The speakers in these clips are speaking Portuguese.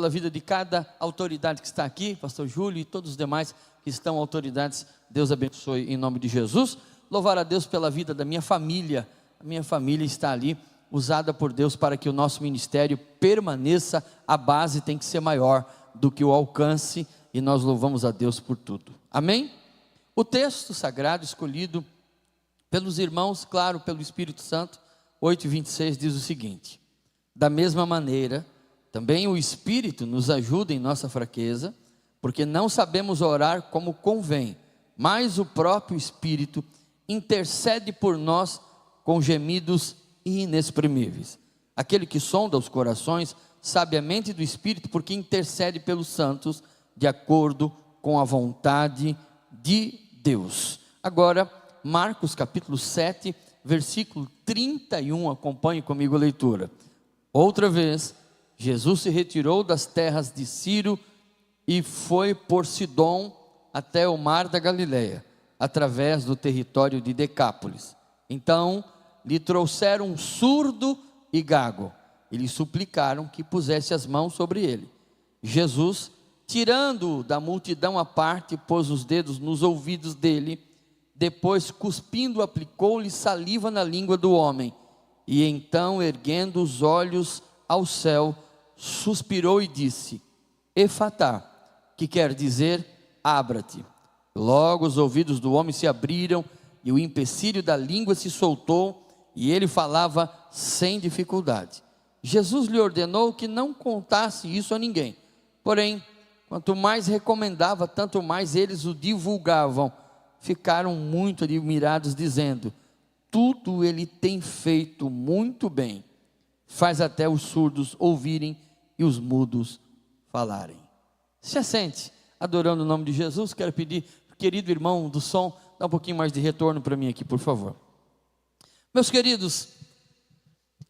pela vida de cada autoridade que está aqui, pastor Júlio e todos os demais que estão autoridades, Deus abençoe em nome de Jesus. Louvar a Deus pela vida da minha família, a minha família está ali, usada por Deus para que o nosso ministério permaneça. A base tem que ser maior do que o alcance, e nós louvamos a Deus por tudo, amém? O texto sagrado escolhido pelos irmãos, claro, pelo Espírito Santo, 8:26 diz o seguinte: da mesma maneira, também o Espírito nos ajuda em nossa fraqueza, porque não sabemos orar como convém, mas o próprio Espírito intercede por nós com gemidos inexprimíveis. Aquele que sonda os corações sabe a mente do Espírito, porque intercede pelos santos de acordo com a vontade de Deus. Agora, Marcos capítulo 7, versículo 31, acompanhe comigo a leitura. Outra vez, Jesus se retirou das terras de Ciro e foi por Sidom até o mar da Galileia, através do território de Decápolis. Então lhe trouxeram um surdo e gago, e lhe suplicaram que pusesse as mãos sobre ele. Jesus, tirando-o da multidão à parte, pôs os dedos nos ouvidos dele, depois cuspindo aplicou-lhe saliva na língua do homem, e então erguendo os olhos ao céu, suspirou e disse: Efatá, que quer dizer abra-te. Logo os ouvidos do homem se abriram, e o empecilho da língua se soltou, e ele falava sem dificuldade. Jesus lhe ordenou que não contasse isso a ninguém, porém, quanto mais recomendava, tanto mais eles o divulgavam. Ficaram muito admirados, dizendo: tudo ele tem feito muito bem, faz até os surdos ouvirem e os mudos falarem. Se assente, adorando o nome de Jesus. Quero pedir, querido irmão do som, dá um pouquinho mais de retorno para mim aqui, por favor. Meus queridos,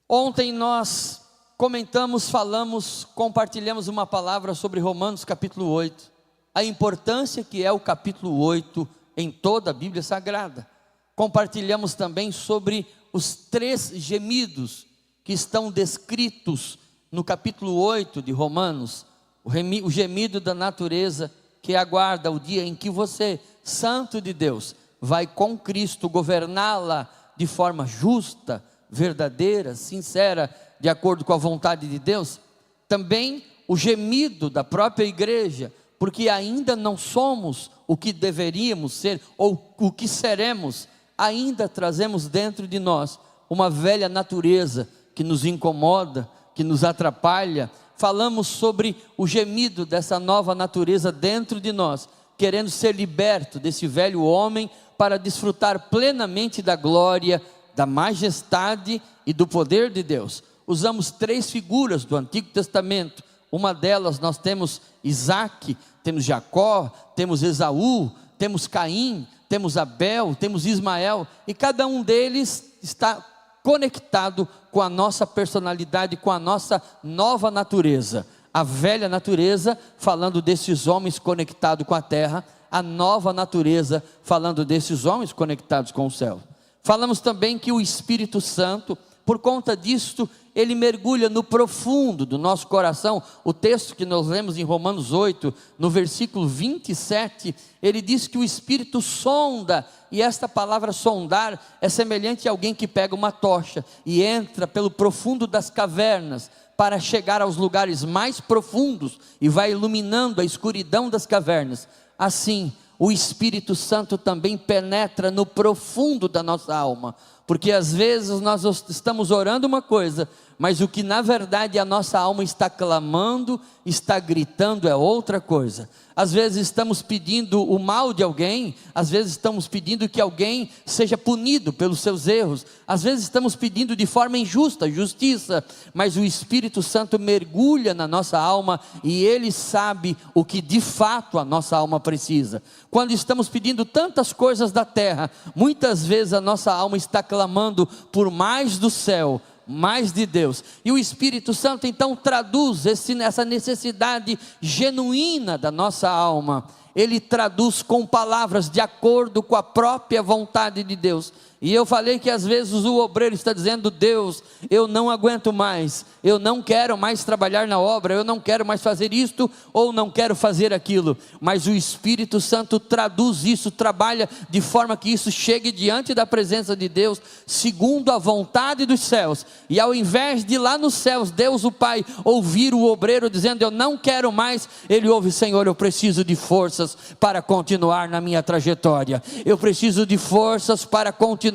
ontem nós comentamos, falamos, compartilhamos uma palavra sobre Romanos capítulo 8, a importância que é o capítulo 8 em toda a Bíblia Sagrada. Compartilhamos também sobre os 3 gemidos que estão descritos no capítulo 8 de Romanos, o gemido da natureza que aguarda o dia em que você, santo de Deus, vai com Cristo governá-la de forma justa, verdadeira, sincera, de acordo com a vontade de Deus. Também o gemido da própria igreja, porque ainda não somos o que deveríamos ser, ou o que seremos, ainda trazemos dentro de nós uma velha natureza que nos incomoda, que nos atrapalha. Falamos sobre o gemido dessa nova natureza dentro de nós, querendo ser liberto desse velho homem para desfrutar plenamente da glória, da majestade e do poder de Deus. Usamos 3 figuras do Antigo Testamento. Uma delas nós temos Isaac, temos Jacó, temos Esaú, temos Caim, temos Abel, temos Ismael, e cada um deles está conectado com a nossa personalidade, com a nossa nova natureza. A velha natureza, falando desses homens conectados com a terra; a nova natureza, falando desses homens conectados com o céu. Falamos também que o Espírito Santo, por conta disto, ele mergulha no profundo do nosso coração. O texto que nós lemos em Romanos 8, no versículo 27, ele diz que o Espírito sonda, e esta palavra sondar é semelhante a alguém que pega uma tocha e entra pelo profundo das cavernas para chegar aos lugares mais profundos e vai iluminando a escuridão das cavernas. Assim, o Espírito Santo também penetra no profundo da nossa alma, porque às vezes nós estamos orando uma coisa, mas o que na verdade a nossa alma está clamando, está gritando é outra coisa. Às vezes estamos pedindo o mal de alguém, às vezes estamos pedindo que alguém seja punido pelos seus erros, às vezes estamos pedindo de forma injusta, justiça, mas o Espírito Santo mergulha na nossa alma e ele sabe o que de fato a nossa alma precisa. Quando estamos pedindo tantas coisas da terra, muitas vezes a nossa alma está clamando por mais do céu, mais de Deus, e o Espírito Santo então traduz essa necessidade genuína da nossa alma. Ele traduz com palavras de acordo com a própria vontade de Deus, E eu falei que às vezes o obreiro está dizendo: Deus, eu não aguento mais, eu não quero mais trabalhar na obra, eu não quero mais fazer isto, ou não quero fazer aquilo. Mas o Espírito Santo traduz isso, trabalha de forma que isso chegue diante da presença de Deus, segundo a vontade dos céus. E ao invés de lá nos céus, Deus o Pai ouvir o obreiro dizendo: eu não quero mais, ele ouve: Senhor, eu preciso de forças para continuar na minha trajetória, eu preciso de forças para continuar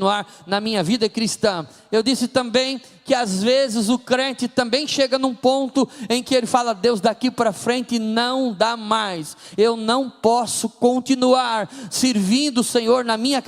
na minha vida cristã. Eu disse também que às vezes o crente também chega num ponto em que ele fala: Deus, daqui para frente não dá mais, eu não posso continuar servindo o Senhor na minha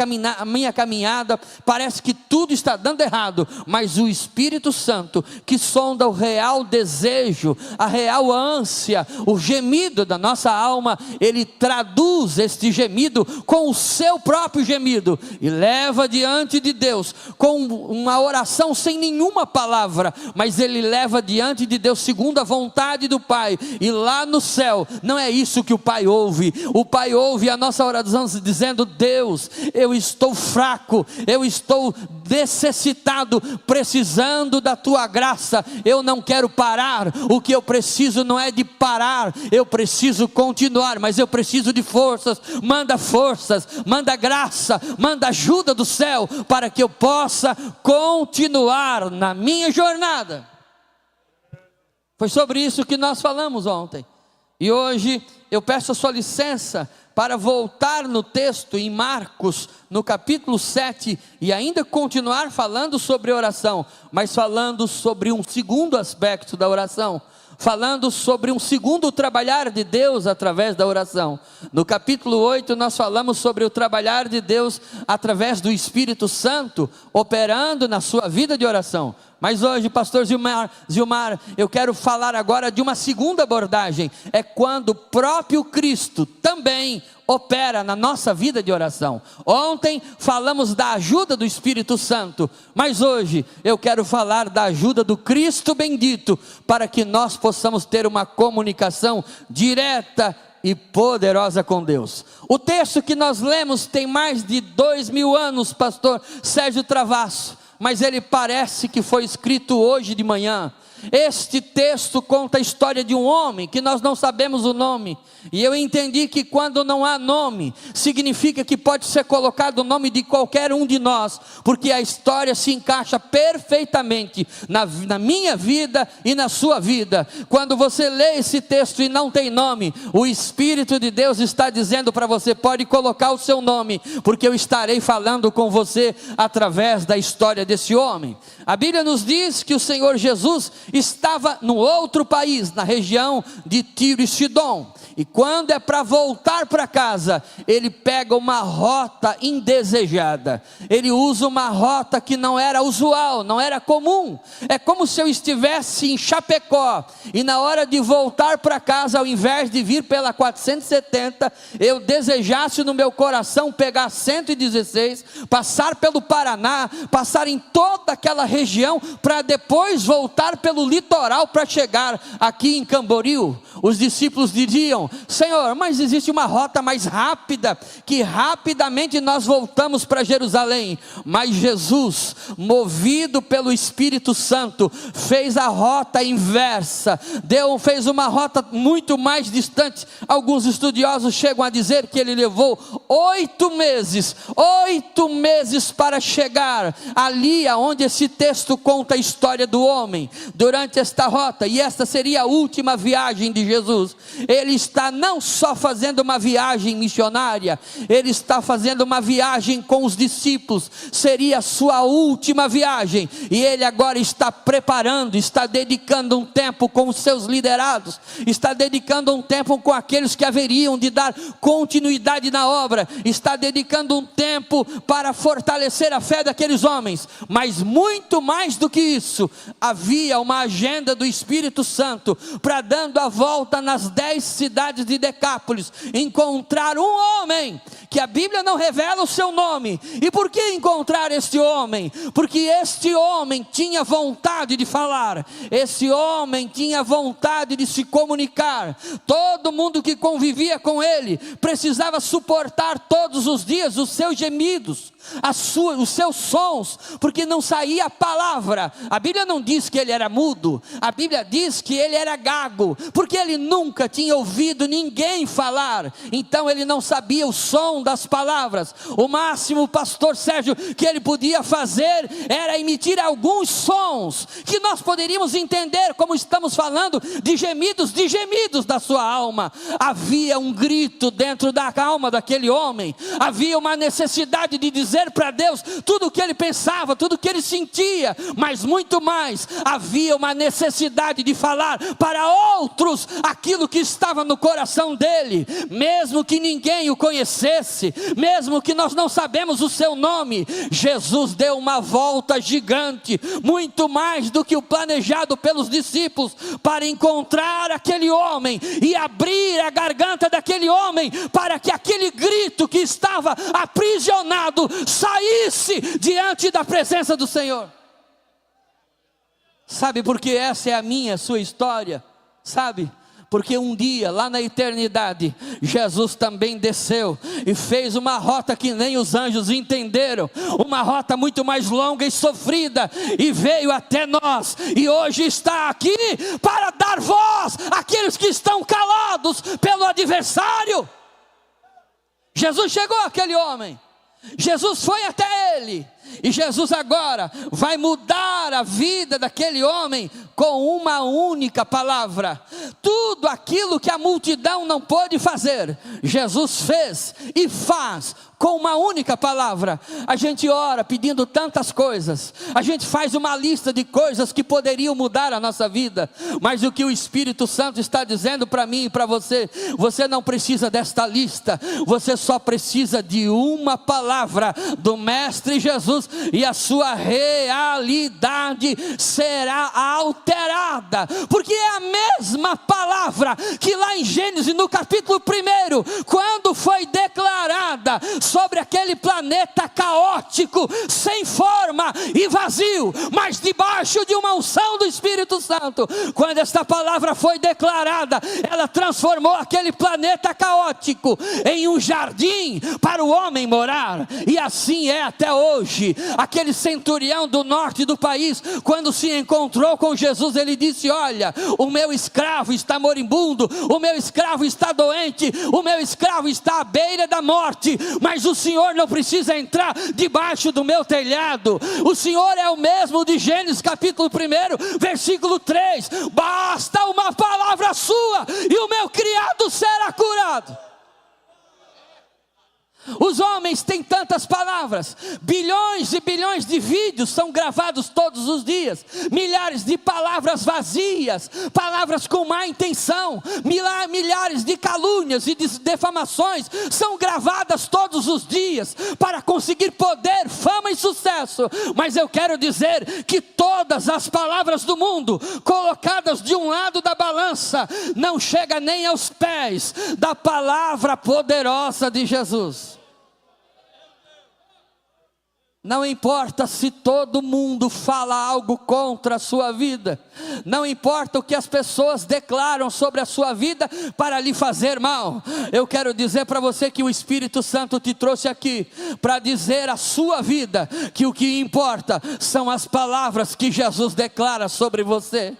caminhada, parece que tudo está dando errado. Mas o Espírito Santo, que sonda o real desejo, a real ânsia, o gemido da nossa alma, ele traduz este gemido com o seu próprio gemido, e leva diante de Deus com uma oração sem nenhuma palavra, mas ele leva diante de Deus segundo a vontade do Pai. E lá no céu, não é isso que o Pai ouve. O Pai ouve a nossa oração dizendo: Deus, eu estou fraco, eu estou necessitado, precisando da tua graça, eu não quero parar. O que eu preciso não é de parar, eu preciso continuar, mas eu preciso de forças. Forças, manda graça, manda ajuda do céu, para que eu possa continuar na minha jornada. Foi sobre isso que nós falamos ontem, e hoje eu peço a sua licença para voltar no texto em Marcos, no capítulo 7, e ainda continuar falando sobre oração, mas falando sobre um segundo aspecto da oração, falando sobre um segundo trabalhar de Deus através da oração. No capítulo 8 nós falamos sobre o trabalhar de Deus através do Espírito Santo, operando na sua vida de oração. Mas hoje, pastor Zilmar, eu quero falar agora de uma segunda abordagem, é quando o próprio Cristo também opera na nossa vida de oração. Ontem falamos da ajuda do Espírito Santo, mas hoje eu quero falar da ajuda do Cristo bendito, para que nós possamos ter uma comunicação direta e poderosa com Deus. O texto que nós lemos tem mais de 2000 anos, pastor Sérgio Travasso, mas ele parece que foi escrito hoje de manhã. Este texto conta a história de um homem que nós não sabemos o nome, e eu entendi que quando não há nome, significa que pode ser colocado o nome de qualquer um de nós, porque a história se encaixa perfeitamente na minha vida e na sua vida. Quando você lê esse texto e não tem nome, o Espírito de Deus está dizendo para você: pode colocar o seu nome, porque eu estarei falando com você através da história desse homem. A Bíblia nos diz que o Senhor Jesus estava no outro país, na região de Tiro e Sidom, e quando é para voltar para casa, ele pega uma rota indesejada, ele usa uma rota que não era usual, não era comum. É como se eu estivesse em Chapecó, e na hora de voltar para casa, ao invés de vir pela 470, eu desejasse no meu coração pegar 116, passar pelo Paraná, passar em toda aquela região, para depois voltar pelo litoral para chegar aqui em Camboriú. Os discípulos diziam: Senhor, mas existe uma rota mais rápida, que rapidamente nós voltamos para Jerusalém. Mas Jesus, movido pelo Espírito Santo, fez a rota inversa, fez uma rota muito mais distante. Alguns estudiosos chegam a dizer que ele levou 8 meses para chegar ali aonde esse texto conta a história do homem, durante esta rota. E esta seria a última viagem de Jesus. Ele está não só fazendo uma viagem missionária, ele está fazendo uma viagem com os discípulos, seria a sua última viagem, e ele agora está preparando, está dedicando um tempo com os seus liderados, está dedicando um tempo com aqueles que haveriam de dar continuidade na obra, está dedicando um tempo para fortalecer a fé daqueles homens. Mas muito mais do que isso, havia uma agenda do Espírito Santo, para, dando a volta nas 10 cidades de Decápolis, encontrar um homem, que a Bíblia não revela o seu nome. E por que encontrar este homem? Porque este homem tinha vontade de falar, esse homem tinha vontade de se comunicar. Todo mundo que convivia com ele precisava suportar todos os dias os seus gemidos, os seus sons, porque não saía a palavra. A Bíblia não diz que ele era mudo, a Bíblia diz que ele era gago, porque ele nunca tinha ouvido ninguém falar, então ele não sabia o som das palavras. O máximo, pastor Sérgio, que ele podia fazer era emitir alguns sons, que nós poderíamos entender como estamos falando de gemidos da sua alma. Havia um grito dentro da alma daquele homem, havia uma necessidade de dizer para Deus tudo o que ele pensava, tudo o que ele sentia, mas muito mais, havia uma necessidade de falar para outros aquilo que estava no coração dele, mesmo que ninguém o conhecesse, mesmo que nós não sabemos o seu nome. Jesus deu uma volta gigante, muito mais do que o planejado pelos discípulos, para encontrar aquele homem e abrir a garganta daquele homem, para que aquele grito que estava aprisionado saísse diante da presença do Senhor. Sabe por que essa é a minha, a sua história? Sabe? Porque um dia, lá na eternidade, Jesus também desceu e fez uma rota que nem os anjos entenderam, uma rota muito mais longa e sofrida, e veio até nós, e hoje está aqui para dar voz àqueles que estão calados pelo adversário. Jesus chegou àquele homem, Jesus foi até ele, e Jesus agora vai mudar a vida daquele homem com uma única palavra. Tudo aquilo que a multidão não pôde fazer, Jesus fez e faz com uma única palavra. A gente ora pedindo tantas coisas, a gente faz uma lista de coisas que poderiam mudar a nossa vida, mas o que o Espírito Santo está dizendo para mim e para você, você não precisa desta lista, você só precisa de uma palavra do Mestre Jesus, e a sua realidade será alterada, porque é a mesma palavra que lá em Gênesis, no capítulo 1, quando foi declarada sobre aquele planeta caótico, sem forma e vazio, mas debaixo de uma unção do Espírito Santo, quando esta palavra foi declarada, ela transformou aquele planeta caótico em um jardim para o homem morar, e assim é até hoje. Aquele centurião do norte do país, quando se encontrou com Jesus, ele disse: olha, o meu escravo está moribundo, o meu escravo está doente, o meu escravo está à beira da morte, mas o Senhor não precisa entrar debaixo do meu telhado. O Senhor é o mesmo de Gênesis capítulo 1, versículo 3, basta uma palavra sua e o meu criado será curado. Os homens têm tantas palavras, bilhões e bilhões de vídeos são gravados todos os dias, milhares de palavras vazias, palavras com má intenção, milhares de calúnias e de defamações são gravadas todos os dias, para conseguir poder, fama e sucesso. Mas eu quero dizer que todas as palavras do mundo, colocadas de um lado da balança, não chega nem aos pés da palavra poderosa de Jesus. Não importa se todo mundo fala algo contra a sua vida, não importa o que as pessoas declaram sobre a sua vida para lhe fazer mal. Eu quero dizer para você que o Espírito Santo te trouxe aqui para dizer à sua vida que o que importa são as palavras que Jesus declara sobre você.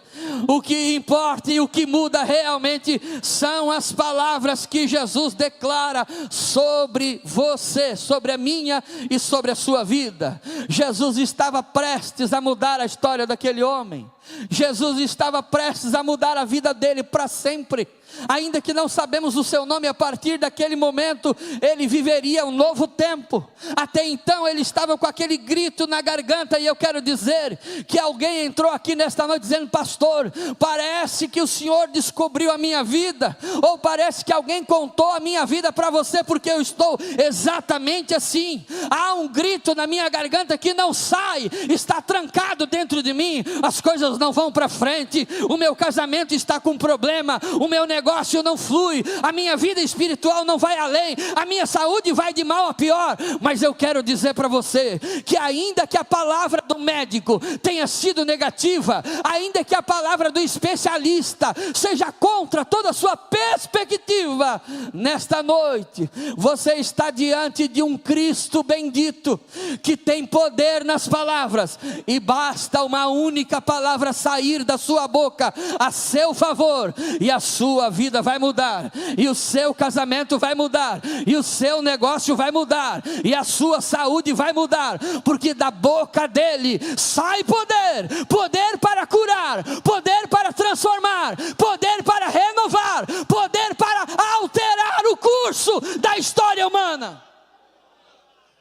O que importa e o que muda realmente são as palavras que Jesus declara sobre você, sobre a minha e sobre a sua vida. Jesus estava prestes a mudar a história daquele homem. Jesus estava prestes a mudar a vida dele para sempre. Ainda que não sabemos o seu nome, a partir daquele momento ele viveria um novo tempo. Até então ele estava com aquele grito na garganta, e eu quero dizer que alguém entrou aqui nesta noite dizendo: pastor, parece que o Senhor descobriu a minha vida, ou parece que alguém contou a minha vida para você, porque eu estou exatamente assim. Há um grito na minha garganta que não sai, está trancado dentro de mim, as coisas pessoas não vão para frente, o meu casamento está com problema, o meu negócio não flui, a minha vida espiritual não vai além, a minha saúde vai de mal a pior. Mas eu quero dizer para você, que ainda que a palavra do médico tenha sido negativa, ainda que a palavra do especialista seja contra toda a sua perspectiva, nesta noite, você está diante de um Cristo bendito, que tem poder nas palavras, e basta uma única palavra sair da sua boca a seu favor, e a sua vida vai mudar, e o seu casamento vai mudar, e o seu negócio vai mudar, e a sua saúde vai mudar, porque da boca dele sai poder, poder para curar, poder para transformar, poder para renovar, poder para alterar o curso da história humana.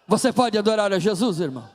Você pode adorar a Jesus, irmão?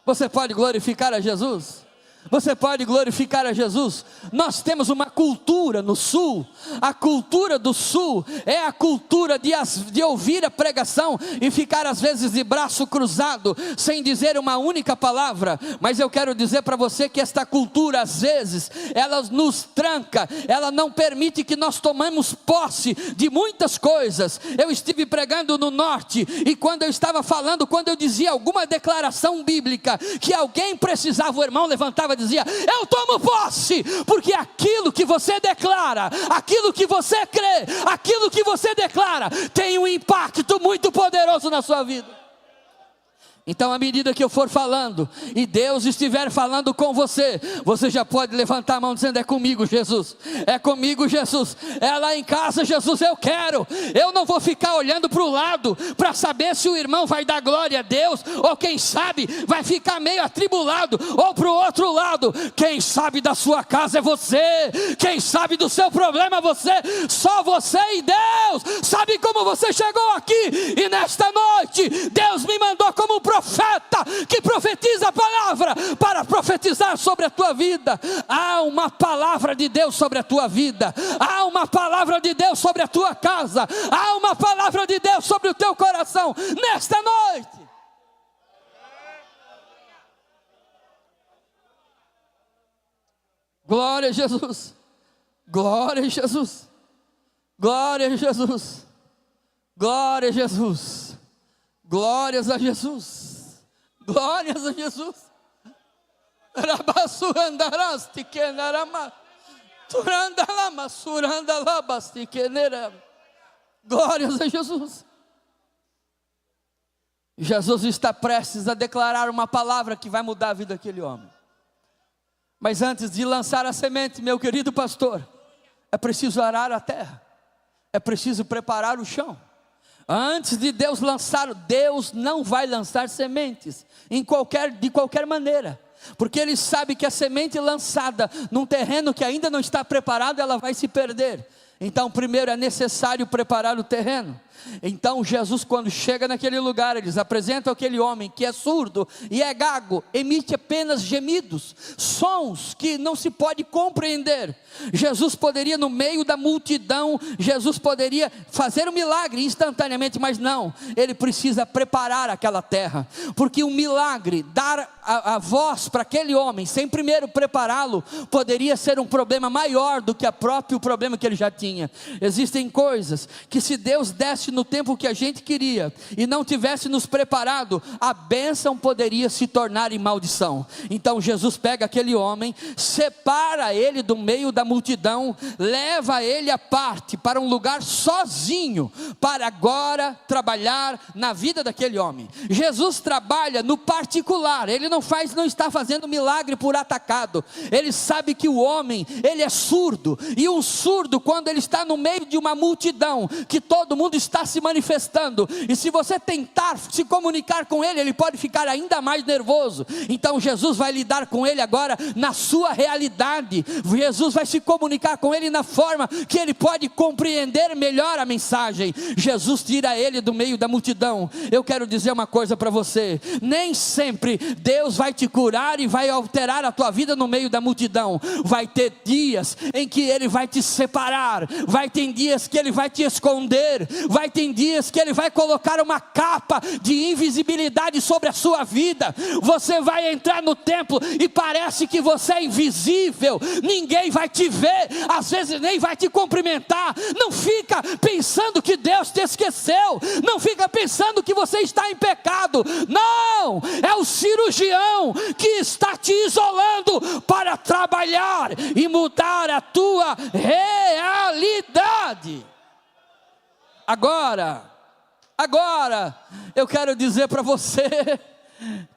Você pode glorificar a Jesus? Você pode glorificar a Jesus? Nós temos uma cultura no sul. A cultura do sul é a cultura de ouvir a pregação e ficar às vezes de braço cruzado, sem dizer uma única palavra. Mas eu quero dizer para você que esta cultura às vezes, ela nos tranca, ela não permite que nós tomemos posse de muitas coisas. Eu estive pregando no norte, e quando eu estava falando, quando eu dizia alguma declaração bíblica, que alguém precisava, o irmão levantava e dizia: eu tomo posse, porque aquilo que você declara, aquilo que você crê, aquilo que você declara, tem um impacto muito poderoso na sua vida. Então, à medida que eu for falando, e Deus estiver falando com você, você já pode levantar a mão dizendo: é comigo, Jesus, é comigo, Jesus, é lá em casa, Jesus, eu quero. Eu não vou ficar olhando para o lado, para saber se o irmão vai dar glória a Deus, ou quem sabe, vai ficar meio atribulado, ou para o outro lado. Quem sabe da sua casa é você, quem sabe do seu problema é você, só você e Deus, sabe como você chegou aqui. E nesta noite, Deus me mandou como profeta, que profetiza a palavra, para profetizar sobre a tua vida. Há uma palavra de Deus sobre a tua vida, há uma palavra de Deus sobre a tua casa, há uma palavra de Deus sobre o teu coração, nesta noite. Glória a Jesus, glória a Jesus, glória a Jesus, glória a Jesus, glórias a Jesus, glórias a Jesus. Glórias a Jesus. Jesus está prestes a declarar uma palavra que vai mudar a vida daquele homem. Mas antes de lançar a semente, meu querido pastor, é preciso arar a terra, é preciso preparar o chão. Antes de Deus lançar, Deus não vai lançar sementes de qualquer maneira, porque Ele sabe que a semente lançada num terreno que ainda não está preparado, ela vai se perder. Então primeiro é necessário preparar o terreno. Então Jesus, quando chega naquele lugar, eles apresentam aquele homem que é surdo e é gago, emite apenas gemidos, sons que não se pode compreender. Jesus poderia, no meio da multidão, Jesus poderia fazer um milagre instantaneamente, mas não, ele precisa preparar aquela terra, porque um milagre, dar a voz para aquele homem, sem primeiro prepará-lo, poderia ser um problema maior do que o próprio problema que ele já tinha. Existem coisas que, se Deus desse no tempo que a gente queria e não tivesse nos preparado, a bênção poderia se tornar em maldição. Então Jesus pega aquele homem, separa ele do meio da multidão, leva ele à parte para um lugar sozinho, para agora trabalhar na vida daquele homem. Jesus trabalha no particular, ele não está fazendo milagre por atacado. Ele sabe que o homem, ele é surdo, e um surdo, quando ele está no meio de uma multidão, que todo mundo está se manifestando, e se você tentar se comunicar com ele, ele pode ficar ainda mais nervoso. Então Jesus vai lidar com ele agora na sua realidade. Jesus vai se comunicar com ele na forma que ele pode compreender melhor a mensagem. Jesus tira ele do meio da multidão. Eu quero dizer uma coisa para você: nem sempre Deus vai te curar e vai alterar a tua vida no meio da multidão. Vai ter dias em que ele vai te separar, vai ter dias que Ele vai te esconder, vai ter dias que Ele vai colocar uma capa de invisibilidade sobre a sua vida. Você vai entrar no templo e parece que você é invisível, ninguém vai te ver, às vezes nem vai te cumprimentar. Não fica pensando que Deus te esqueceu, não fica pensando que você está em pecado. Não, é o cirurgião que está te isolando para trabalhar e mudar a tua realidade. Agora, eu quero dizer para você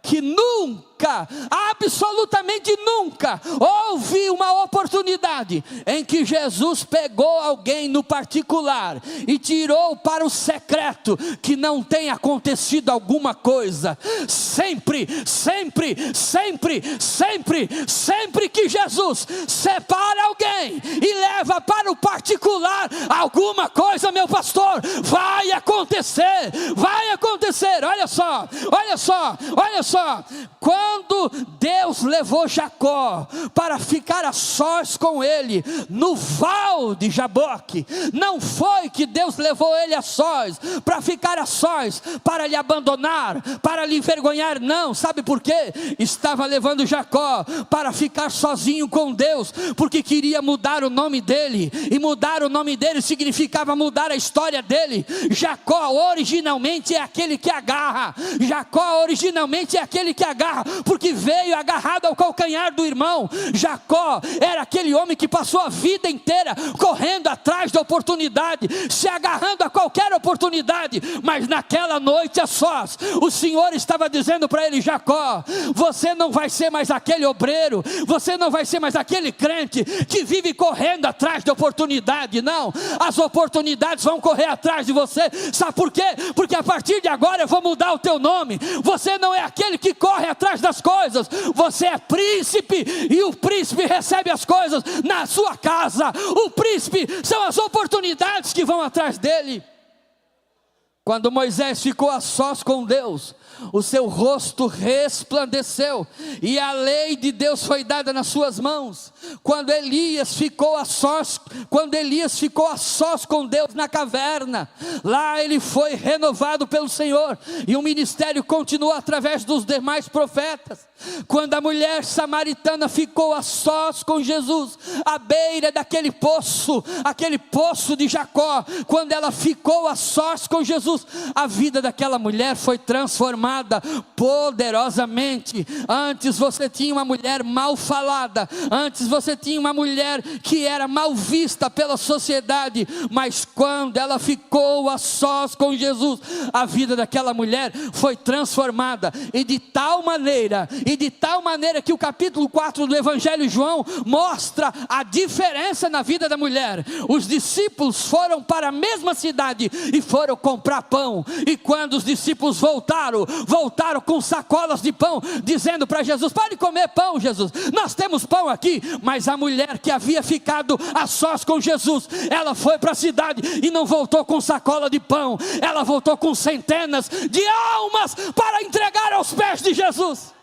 que nunca, absolutamente nunca, houve uma oportunidade em que Jesus pegou alguém no particular e tirou para o secreto que não tenha acontecido alguma coisa. Sempre que Jesus separa alguém e leva para o particular, alguma coisa, meu pastor, vai acontecer. Olha só, quando Deus levou Jacó para ficar a sós com ele no val de Jaboque, não foi que Deus levou ele a sós para ficar a sós, para lhe abandonar, para lhe envergonhar, não. Sabe por quê? Estava levando Jacó para ficar sozinho com Deus, porque queria mudar o nome dele, e mudar o nome dele significava mudar a história dele. Jacó originalmente é aquele que agarra, porque veio agarrado ao calcanhar do irmão. Jacó era aquele homem que passou a vida inteira correndo atrás da oportunidade, se agarrando a qualquer oportunidade, mas naquela noite a sós, o Senhor estava dizendo para ele: Jacó, você não vai ser mais aquele obreiro, você não vai ser mais aquele crente que vive correndo atrás da oportunidade. Não, as oportunidades vão correr atrás de você. Sabe por quê? Porque a partir de agora eu vou mudar o teu nome. Você não é aquele que corre atrás das coisas, você é príncipe, e o príncipe recebe as coisas na sua casa. O príncipe são as oportunidades que vão atrás dele. Quando Moisés ficou a sós com Deus, o seu rosto resplandeceu, e a lei de Deus foi dada nas suas mãos. Quando Elias ficou a sós com Deus na caverna, lá ele foi renovado pelo Senhor, e o ministério continuou através dos demais profetas. Quando a mulher samaritana ficou a sós com Jesus, à beira daquele poço, aquele poço de Jacó, quando ela ficou a sós com Jesus, a vida daquela mulher foi transformada poderosamente. Antes você tinha uma mulher mal falada, antes você tinha uma mulher que era mal vista pela sociedade, mas quando ela ficou a sós com Jesus, a vida daquela mulher foi transformada, e de tal maneira que o capítulo 4 do Evangelho de João mostra a diferença na vida da mulher. Os discípulos foram para a mesma cidade e foram comprar pão, e quando os discípulos voltaram com sacolas de pão, dizendo para Jesus: pare de comer pão, Jesus, nós temos pão aqui. Mas a mulher que havia ficado a sós com Jesus, ela foi para a cidade e não voltou com sacola de pão, ela voltou com centenas de almas para entregar aos pés de Jesus.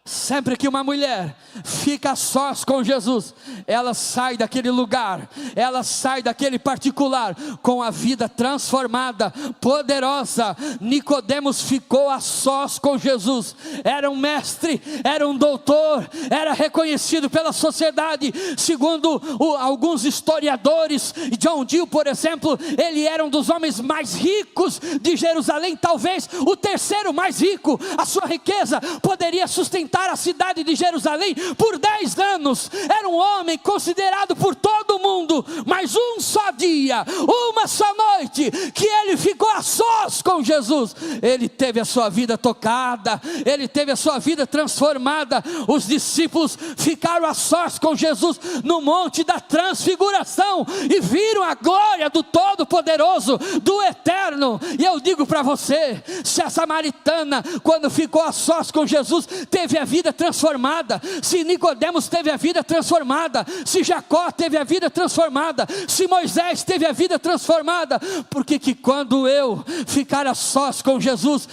Sempre que uma mulher fica a sós com Jesus, ela sai daquele lugar, ela sai daquele particular com a vida transformada, poderosa. Nicodemos ficou a sós com Jesus, era um mestre, era um doutor, era reconhecido pela sociedade. Segundo alguns historiadores, John Gill, por exemplo, ele era um dos homens mais ricos de Jerusalém, talvez o terceiro mais rico. A sua riqueza poderia sustentar a cidade de Jerusalém por 10 anos. Era um homem considerado por todo mundo, mas um só dia, uma só noite que ele ficou a sós com Jesus, ele teve a sua vida tocada, ele teve a sua vida transformada. Os discípulos ficaram a sós com Jesus no monte da transfiguração e viram a glória do Todo-Poderoso, do Eterno. E eu digo para você, se a samaritana, quando ficou a sós com Jesus, teve a vida transformada, se Nicodemos teve a vida transformada, se Jacó teve a vida transformada, se Moisés teve a vida transformada, porque que quando eu ficar a sós com Jesus,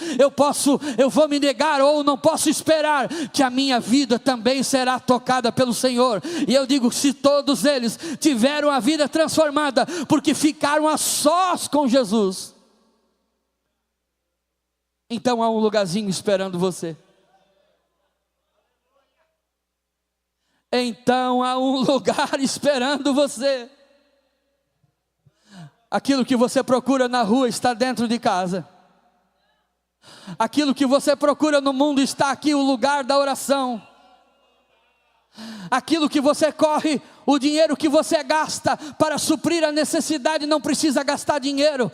eu vou me negar, ou não posso esperar que a minha vida também será tocada pelo Senhor. E eu digo, se todos eles tiveram a vida transformada, porque ficaram a sós com Jesus, então há um lugarzinho esperando você. Então há um lugar esperando você. Aquilo que você procura na rua está dentro de casa. Aquilo que você procura no mundo está aqui, o lugar da oração. Aquilo que você corre, o dinheiro que você gasta para suprir a necessidade, não precisa gastar dinheiro.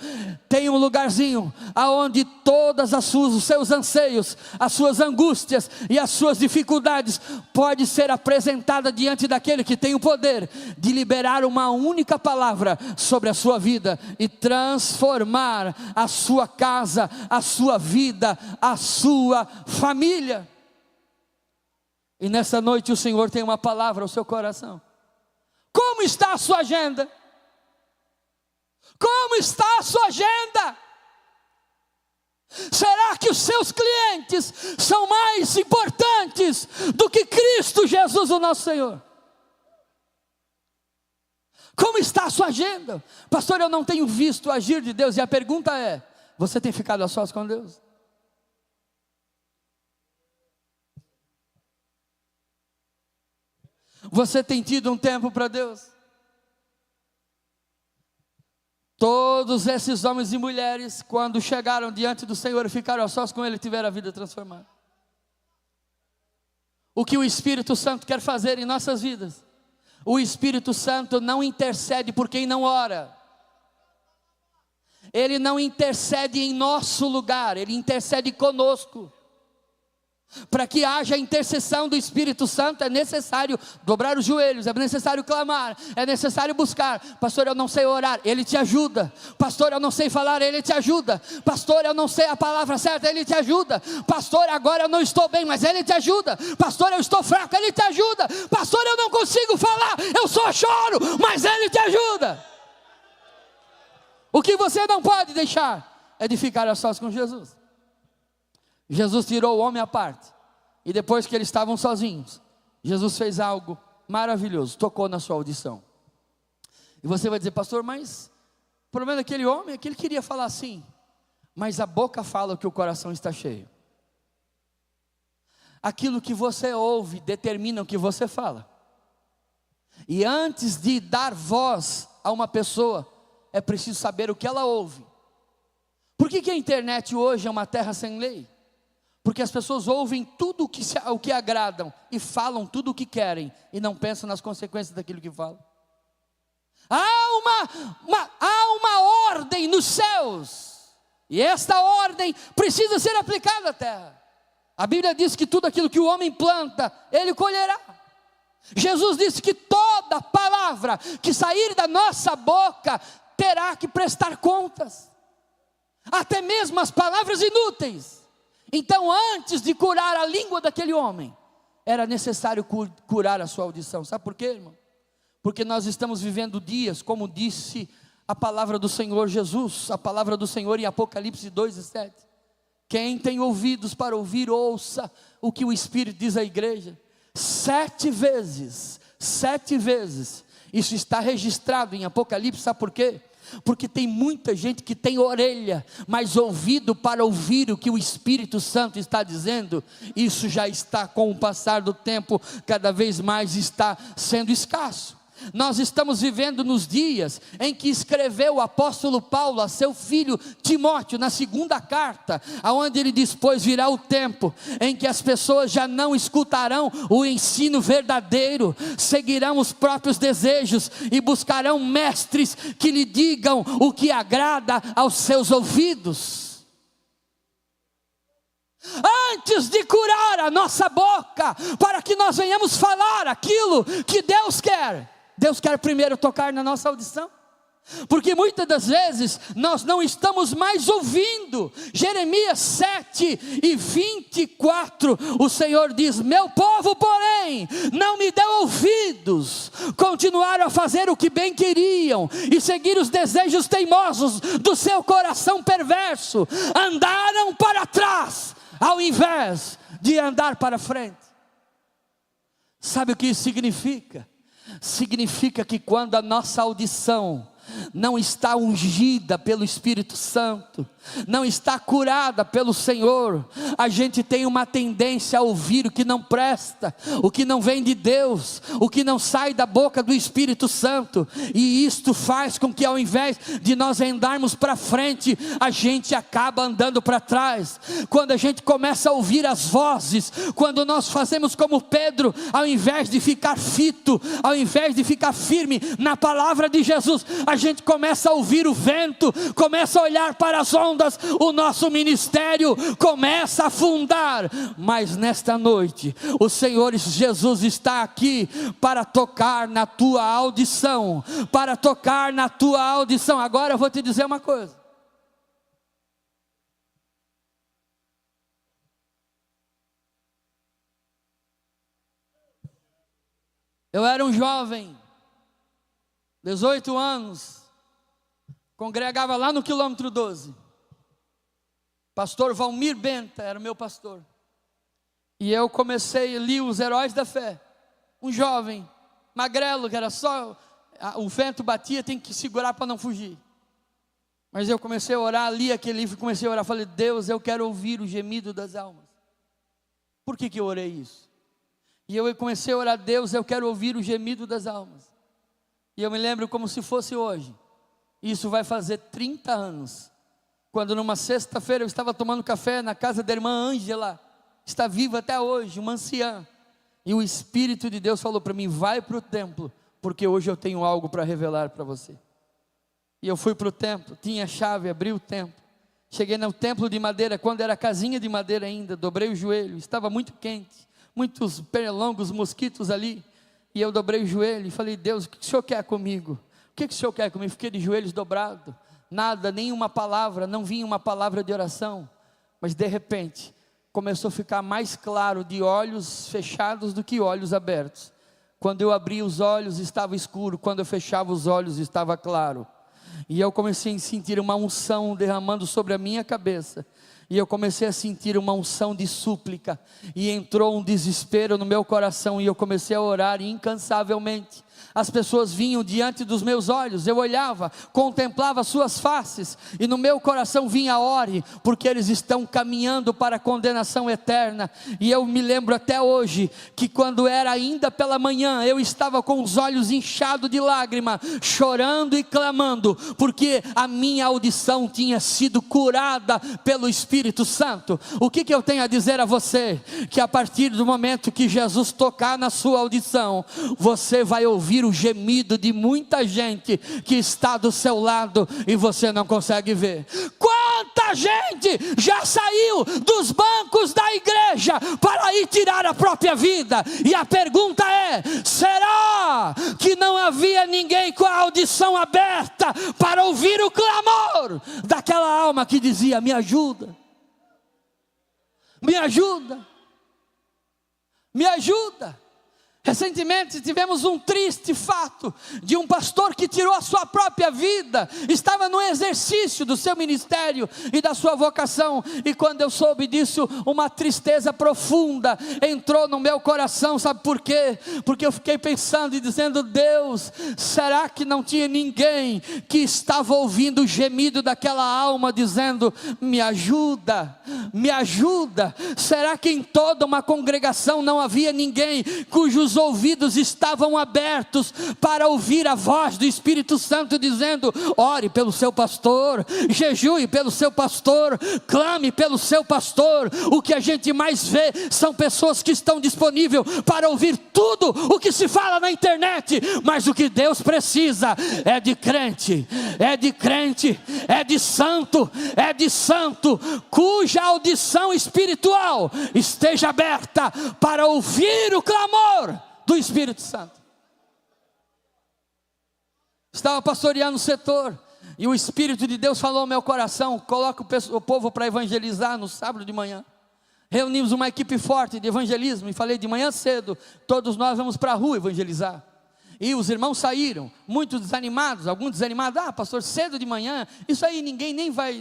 Tem um lugarzinho aonde todas os seus anseios, as suas angústias e as suas dificuldades pode ser apresentada diante daquele que tem o poder de liberar uma única palavra sobre a sua vida e transformar a sua casa, a sua vida, a sua família. E nessa noite o Senhor tem uma palavra ao seu coração. Como está a sua agenda? Como está a sua agenda? Será que os seus clientes são mais importantes do que Cristo Jesus, o nosso Senhor? Como está a sua agenda? Pastor, eu não tenho visto o agir de Deus. E a pergunta é, você tem ficado a sós com Deus? Você tem tido um tempo para Deus? Todos esses homens e mulheres, quando chegaram diante do Senhor e ficaram a sós com Ele, tiveram a vida transformada. O que o Espírito Santo quer fazer em nossas vidas? O Espírito Santo não intercede por quem não ora. Ele não intercede em nosso lugar, Ele intercede conosco. Para que haja intercessão do Espírito Santo é necessário dobrar os joelhos, é necessário clamar, é necessário buscar. Pastor, eu não sei orar, Ele te ajuda. Pastor, eu não sei falar, Ele te ajuda. Pastor, eu não sei a palavra certa, Ele te ajuda. Pastor, agora eu não estou bem, mas Ele te ajuda. Pastor, eu estou fraco, Ele te ajuda. Pastor, eu não consigo falar, eu só choro, mas Ele te ajuda. O que você não pode deixar é de ficar a sós com Jesus. Jesus tirou o homem à parte, e depois que eles estavam sozinhos, Jesus fez algo maravilhoso, tocou na sua audição. E você vai dizer, pastor, mas o problema daquele homem é que ele queria falar assim, mas a boca fala que o coração está cheio. Aquilo que você ouve determina o que você fala. E antes de dar voz a uma pessoa, é preciso saber o que ela ouve. Por que a internet hoje é uma terra sem lei? Porque as pessoas ouvem tudo o que agradam e falam tudo o que querem e não pensam nas consequências daquilo que falam. Há uma ordem nos céus, e esta ordem precisa ser aplicada à terra. A Bíblia diz que tudo aquilo que o homem planta, ele colherá. Jesus disse que toda palavra que sair da nossa boca terá que prestar contas, até mesmo as palavras inúteis. Então, antes de curar a língua daquele homem, era necessário curar a sua audição. Sabe por quê, irmão? Porque nós estamos vivendo dias, como disse a palavra do Senhor Jesus, a palavra do Senhor em Apocalipse 2:7. Quem tem ouvidos para ouvir, ouça o que o Espírito diz à igreja. 7 vezes, isso está registrado em Apocalipse. Sabe por quê? Porque tem muita gente que tem orelha, mas ouvido para ouvir o que o Espírito Santo está dizendo, isso já está, com o passar do tempo, cada vez mais está sendo escasso. Nós estamos vivendo nos dias em que escreveu o apóstolo Paulo a seu filho Timóteo, na segunda carta, aonde ele diz, pois virá o tempo em que as pessoas já não escutarão o ensino verdadeiro, seguirão os próprios desejos e buscarão mestres que lhe digam o que agrada aos seus ouvidos. Antes de curar a nossa boca, para que nós venhamos falar aquilo que Deus quer primeiro tocar na nossa audição. porque muitas das vezes nós não estamos mais ouvindo. Jeremias 7:24, o Senhor diz: meu povo, porém, não me deu ouvidos, continuaram a fazer o que bem queriam, e seguir os desejos teimosos do seu coração perverso, andaram para trás, ao invés de andar para frente. Sabe o que isso significa? Significa que quando a nossa audição não está ungida pelo Espírito Santo, não está curada pelo Senhor, a gente tem uma tendência a ouvir o que não presta, o que não vem de Deus, o que não sai da boca do Espírito Santo, e isto faz com que ao invés de nós andarmos para frente, a gente acaba andando para trás. Quando a gente começa a ouvir as vozes, quando nós fazemos como Pedro, ao invés de ficar fito, ao invés de ficar firme na palavra de Jesus, a gente começa a ouvir o vento, começa a olhar para as ondas, o nosso ministério começa a afundar. Mas nesta noite, o Senhor Jesus está aqui para tocar na tua audição, para tocar na tua audição. Agora eu vou te dizer uma coisa. Eu era um jovem, 18 anos, congregava lá no quilômetro 12. Pastor Valmir Benta era o meu pastor. E eu li os Heróis da Fé. Um jovem, magrelo, que era só, o vento batia, tem que segurar para não fugir. Mas eu comecei a orar, li aquele livro, comecei a orar, falei: Deus, eu quero ouvir o gemido das almas. Por que eu orei isso? E eu comecei a orar: Deus, eu quero ouvir o gemido das almas. E eu me lembro como se fosse hoje. Isso vai fazer 30 anos. Quando numa sexta-feira eu estava tomando café na casa da irmã Ângela, está viva até hoje, uma anciã. E o Espírito de Deus falou para mim: vai para o templo, porque hoje eu tenho algo para revelar para você. E eu fui para o templo, tinha a chave, abri o templo. Cheguei no templo de madeira, quando era casinha de madeira ainda, dobrei o joelho, estava muito quente, muitos pernilongos, mosquitos ali. E eu dobrei o joelho e falei: Deus, o que o Senhor quer comigo? O que o Senhor quer comigo? Fiquei de joelhos dobrados. Nada, nenhuma palavra, não vinha uma palavra de oração. Mas de repente, começou a ficar mais claro de olhos fechados do que olhos abertos. Quando eu abria os olhos estava escuro, quando eu fechava os olhos estava claro. E eu comecei a sentir uma unção derramando sobre a minha cabeça. E eu comecei a sentir uma unção de súplica. E entrou um desespero no meu coração, e eu comecei a orar incansavelmente. As pessoas vinham diante dos meus olhos, eu olhava, contemplava suas faces, e no meu coração vinha: ore, porque eles estão caminhando para a condenação eterna. E eu me lembro até hoje, que quando era ainda pela manhã, eu estava com os olhos inchados de lágrima, chorando e clamando, porque a minha audição tinha sido curada pelo Espírito Santo. O que eu tenho a dizer a você? Que a partir do momento que Jesus tocar na sua audição, você vai ouvir o gemido de muita gente que está do seu lado e você não consegue ver. Quanta gente já saiu dos bancos da igreja para ir tirar a própria vida? E a pergunta é: será que não havia ninguém com a audição aberta para ouvir o clamor daquela alma que dizia: me ajuda, me ajuda, me ajuda? Recentemente tivemos um triste fato de um pastor que tirou a sua própria vida. Estava no exercício do seu ministério e da sua vocação. E quando eu soube disso, uma tristeza profunda entrou no meu coração. Sabe por quê? Porque eu fiquei pensando e dizendo: Deus, será que não tinha ninguém que estava ouvindo o gemido daquela alma dizendo: me ajuda, me ajuda? Será que em toda uma congregação não havia ninguém cujos ouvidos estavam abertos para ouvir a voz do Espírito Santo dizendo: ore pelo seu pastor, jejue pelo seu pastor, clame pelo seu pastor? O que a gente mais vê são pessoas que estão disponíveis para ouvir tudo o que se fala na internet, mas o que Deus precisa é de crente, é de crente, é de santo cuja audição espiritual esteja aberta para ouvir o clamor do Espírito Santo. Estava pastoreando o setor, e o Espírito de Deus falou ao meu coração: coloca o povo para evangelizar no sábado de manhã. Reunimos uma equipe forte de evangelismo, e falei: de manhã cedo, todos nós vamos para a rua evangelizar. E os irmãos saíram, muitos desanimados, alguns desanimados: pastor, cedo de manhã, isso aí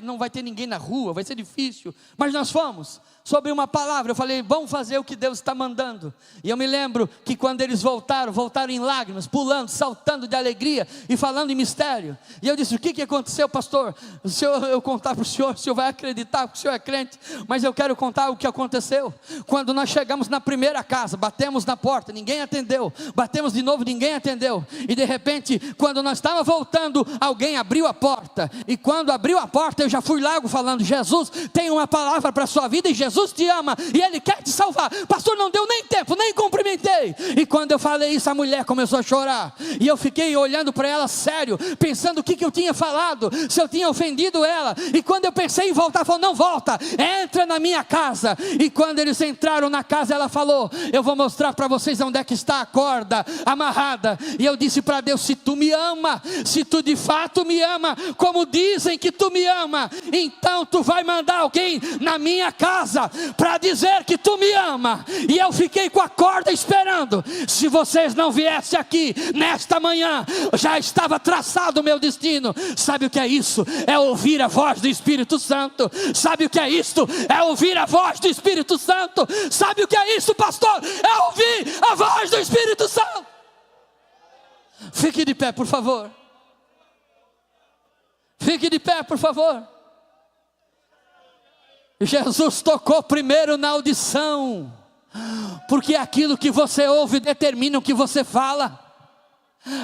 não vai ter ninguém na rua, vai ser difícil. Mas nós fomos, sobre uma palavra, eu falei: vamos fazer o que Deus está mandando. E eu me lembro que quando eles voltaram em lágrimas, pulando, saltando de alegria, e falando em mistério. E eu disse: o que aconteceu, pastor? Se eu contar para o senhor vai acreditar, porque o senhor é crente, mas eu quero contar o que aconteceu. Quando nós chegamos na primeira casa, batemos na porta, ninguém atendeu, batemos de novo, ninguém atendeu, e de repente, quando nós estávamos voltando, alguém abriu a porta, e quando abriu a porta, eu já fui logo falando: Jesus tem uma palavra para a sua vida, e Jesus te ama, e Ele quer te salvar. Pastor, não deu nem tempo, nem cumprimentei, e quando eu falei isso, a mulher começou a chorar, e eu fiquei olhando para ela sério, pensando o que eu tinha falado, se eu tinha ofendido ela, e quando eu pensei em voltar, ela falou: não volta, entra na minha casa. E quando eles entraram na casa, ela falou: eu vou mostrar para vocês onde é que está a corda amarrada. E eu disse para Deus: se tu me ama, se tu de fato me ama, como dizem que tu me ama, então tu vai mandar alguém na minha casa para dizer que tu me ama. E eu fiquei com a corda esperando. Se vocês não viessem aqui nesta manhã, já estava traçado o meu destino. Sabe o que é isso? É ouvir a voz do Espírito Santo. Sabe o que é isto? É ouvir a voz do Espírito Santo. Sabe o que é isso, pastor? É ouvir a voz do Espírito Santo. Fique de pé, por favor. Fique de pé, por favor. Jesus tocou primeiro na audição, porque aquilo que você ouve determina o que você fala.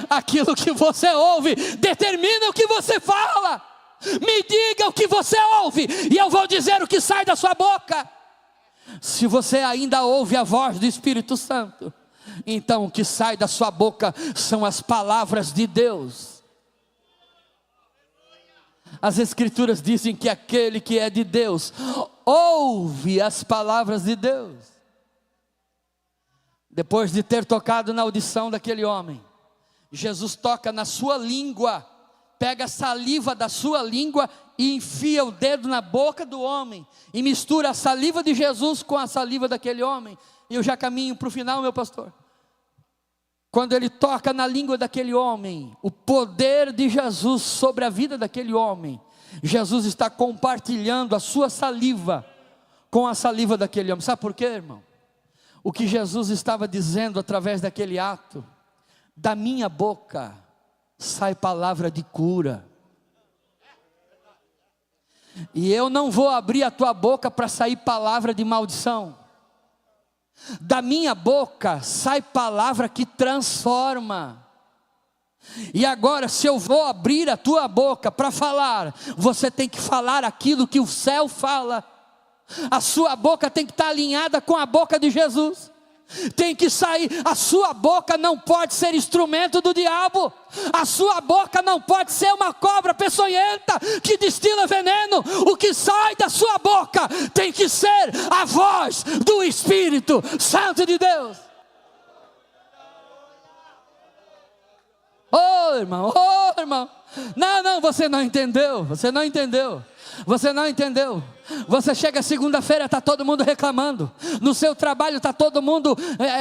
Aquilo que você ouve determina o que você fala. Me diga o que você ouve, e eu vou dizer o que sai da sua boca. Se você ainda ouve a voz do Espírito Santo, então o que sai da sua boca são as palavras de Deus. As Escrituras dizem que aquele que é de Deus ouve as palavras de Deus. Depois de ter tocado na audição daquele homem, Jesus toca na sua língua, pega a saliva da sua língua e enfia o dedo na boca do homem, e mistura a saliva de Jesus com a saliva daquele homem. E eu já caminho para o final, meu pastor. Quando ele toca na língua daquele homem, o poder de Jesus sobre a vida daquele homem, Jesus está compartilhando a sua saliva com a saliva daquele homem. Sabe por quê, irmão? O que Jesus estava dizendo através daquele ato: da minha boca sai palavra de cura, e eu não vou abrir a tua boca para sair palavra de maldição. Da minha boca sai palavra que transforma. E agora, se eu vou abrir a tua boca para falar, você tem que falar aquilo que o céu fala. A sua boca tem que estar alinhada com a boca de Jesus. Tem que sair, a sua boca não pode ser instrumento do diabo. A sua boca não pode ser uma cobra peçonhenta que destila veneno. O que sai da sua boca tem que ser a voz do Espírito Santo de Deus. Oh, irmão, oh, irmão. Não, você não entendeu. Você não entendeu. Você não entendeu. Você chega segunda-feira, está todo mundo reclamando. No seu trabalho está todo mundo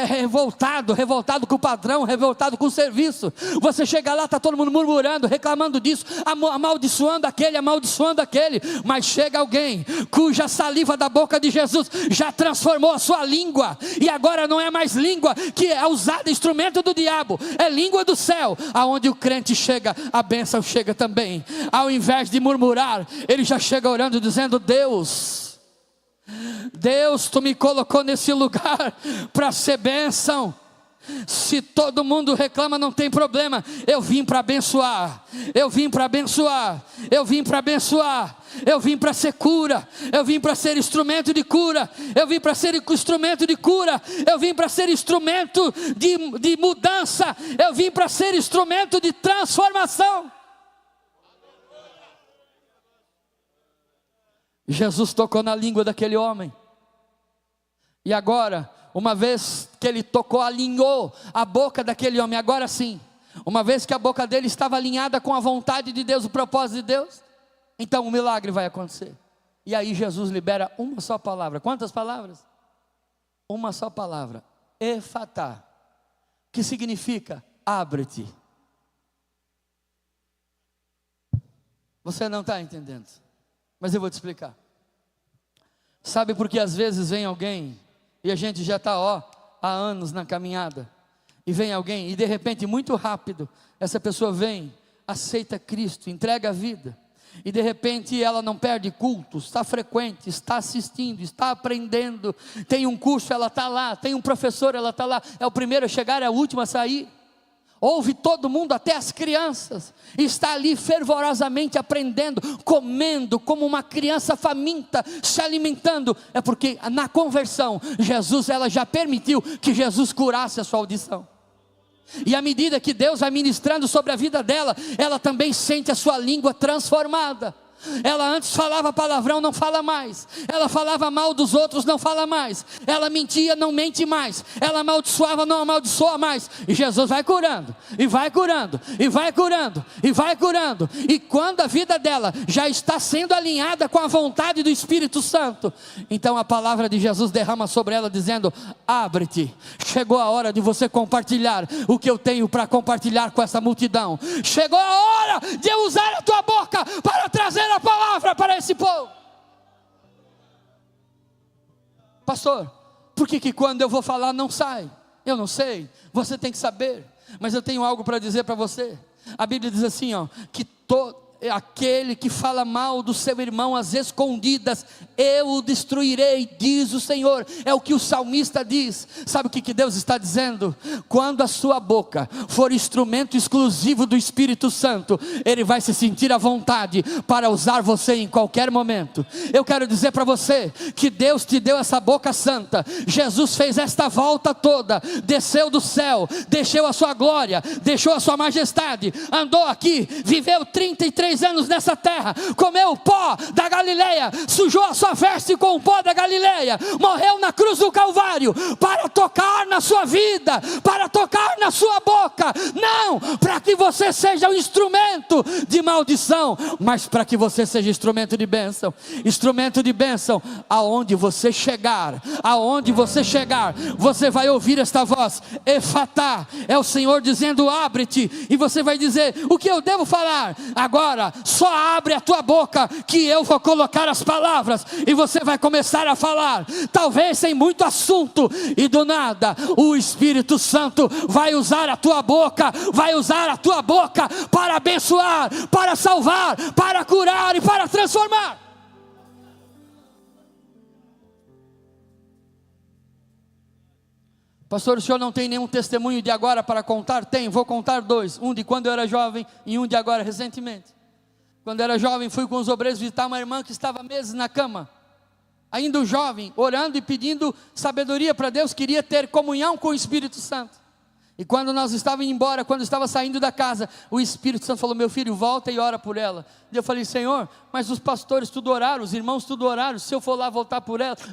revoltado com o padrão, revoltado com o serviço. Você chega lá, está todo mundo murmurando, reclamando disso, amaldiçoando aquele. Mas chega alguém cuja saliva da boca de Jesus já transformou a sua língua, e agora não é mais língua que é usada instrumento do diabo, é língua do céu. Aonde o crente chega, a bênção chega também. Ao invés de murmurar, ele já chega orando, dizendo: Deus, tu me colocou nesse lugar para ser bênção. Se todo mundo reclama, não tem problema. Eu vim para abençoar. Eu vim para abençoar. Eu vim para abençoar. Eu vim para ser cura. Eu vim para ser instrumento de cura. Eu vim para ser instrumento de cura. Eu vim para ser instrumento de mudança. Eu vim para ser instrumento de transformação. Jesus tocou na língua daquele homem. E agora, uma vez que ele tocou, alinhou a boca daquele homem, agora sim, uma vez que a boca dele estava alinhada com a vontade de Deus, o propósito de Deus, então o milagre vai acontecer. E aí Jesus libera uma só palavra. Quantas palavras? Uma só palavra, Efatá, que significa abre-te. Você não está entendendo, mas eu vou te explicar. Sabe por que às vezes vem alguém, e a gente já está há anos na caminhada, e vem alguém, e de repente muito rápido, essa pessoa vem, aceita Cristo, entrega a vida, e de repente ela não perde culto, está frequente, está assistindo, está aprendendo, tem um curso, ela está lá, tem um professor, ela está lá, é o primeiro a chegar, é o último a sair, ouve todo mundo, até as crianças, está ali fervorosamente aprendendo, comendo como uma criança faminta, se alimentando, é porque na conversão, ela já permitiu que Jesus curasse a sua audição. E à medida que Deus vai ministrando sobre a vida dela, ela também sente a sua língua transformada. Ela antes falava palavrão, não fala mais. Ela falava mal dos outros, não fala mais. Ela mentia, não mente mais. Ela amaldiçoava, não amaldiçoa mais. E Jesus vai curando, e vai curando, e vai curando, e vai curando. E quando a vida dela já está sendo alinhada com a vontade do Espírito Santo, então a palavra de Jesus derrama sobre ela dizendo: abre-te, chegou a hora de você compartilhar o que eu tenho para compartilhar com essa multidão. Chegou a hora de eu usar a tua boca para trazer a palavra para esse povo. Pastor, por que quando eu vou falar não sai? Eu não sei, você tem que saber, mas eu tenho algo para dizer para você. A Bíblia diz assim, que aquele que fala mal do seu irmão às escondidas, eu o destruirei, diz o Senhor. É o que o salmista diz. Sabe o que Deus está dizendo? Quando a sua boca for instrumento exclusivo do Espírito Santo, Ele vai se sentir à vontade para usar você em qualquer momento. Eu quero dizer para você, que Deus te deu essa boca santa. Jesus fez esta volta toda, desceu do céu, deixou a sua glória, deixou a sua majestade, andou aqui, viveu 33 anos nessa terra, comeu o pó da Galileia, sujou a sua veste com o pó da Galileia, morreu na cruz do Calvário, para tocar na sua vida, para tocar na sua boca, não para que você seja um instrumento de maldição, mas para que você seja instrumento de bênção. Instrumento de bênção, aonde você chegar, você vai ouvir esta voz, Efatá, é o Senhor dizendo abre-te, e você vai dizer: o que eu devo falar? Agora só abre a tua boca, que eu vou colocar as palavras, e você vai começar a falar, talvez sem muito assunto, e do nada o Espírito Santo vai usar a tua boca, para abençoar, para salvar, para curar e para transformar. Pastor, o senhor não tem nenhum testemunho de agora para contar? Tem, vou contar dois, um de quando eu era jovem e um de agora recentemente. Quando eu era jovem, fui com os obreiros visitar uma irmã que estava meses na cama, ainda jovem, orando e pedindo sabedoria para Deus, queria ter comunhão com o Espírito Santo. E quando nós estávamos indo embora, quando eu estava saindo da casa, o Espírito Santo falou: meu filho, volta e ora por ela. E eu falei: Senhor, mas os pastores tudo oraram, os irmãos tudo oraram, se eu for lá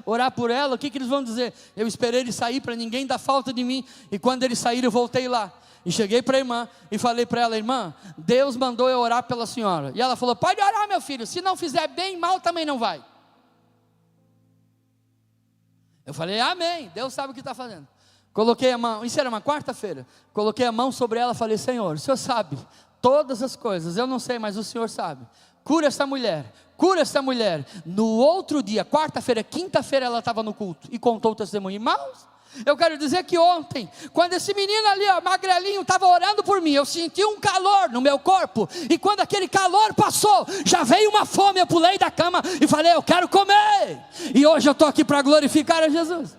orar por ela, o que eles vão dizer? Eu esperei ele sair para ninguém dar falta de mim, e quando ele sair eu voltei lá. E cheguei para a irmã e falei para ela: irmã, Deus mandou eu orar pela senhora. E ela falou: pode orar, meu filho, se não fizer bem, mal também não vai. Eu falei: amém, Deus sabe o que está fazendo. Coloquei a mão, isso era uma quarta-feira, coloquei a mão sobre ela e falei: Senhor, o Senhor sabe todas as coisas, eu não sei, mas o Senhor sabe. Cura essa mulher. No outro dia, quarta-feira, quinta-feira, ela estava no culto e contou o testemunho. Irmãos, eu quero dizer que ontem, quando esse menino ali, magrelinho, estava orando por mim, eu senti um calor no meu corpo, e quando aquele calor passou, já veio uma fome, eu pulei da cama e falei: eu quero comer, e hoje eu estou aqui para glorificar a Jesus.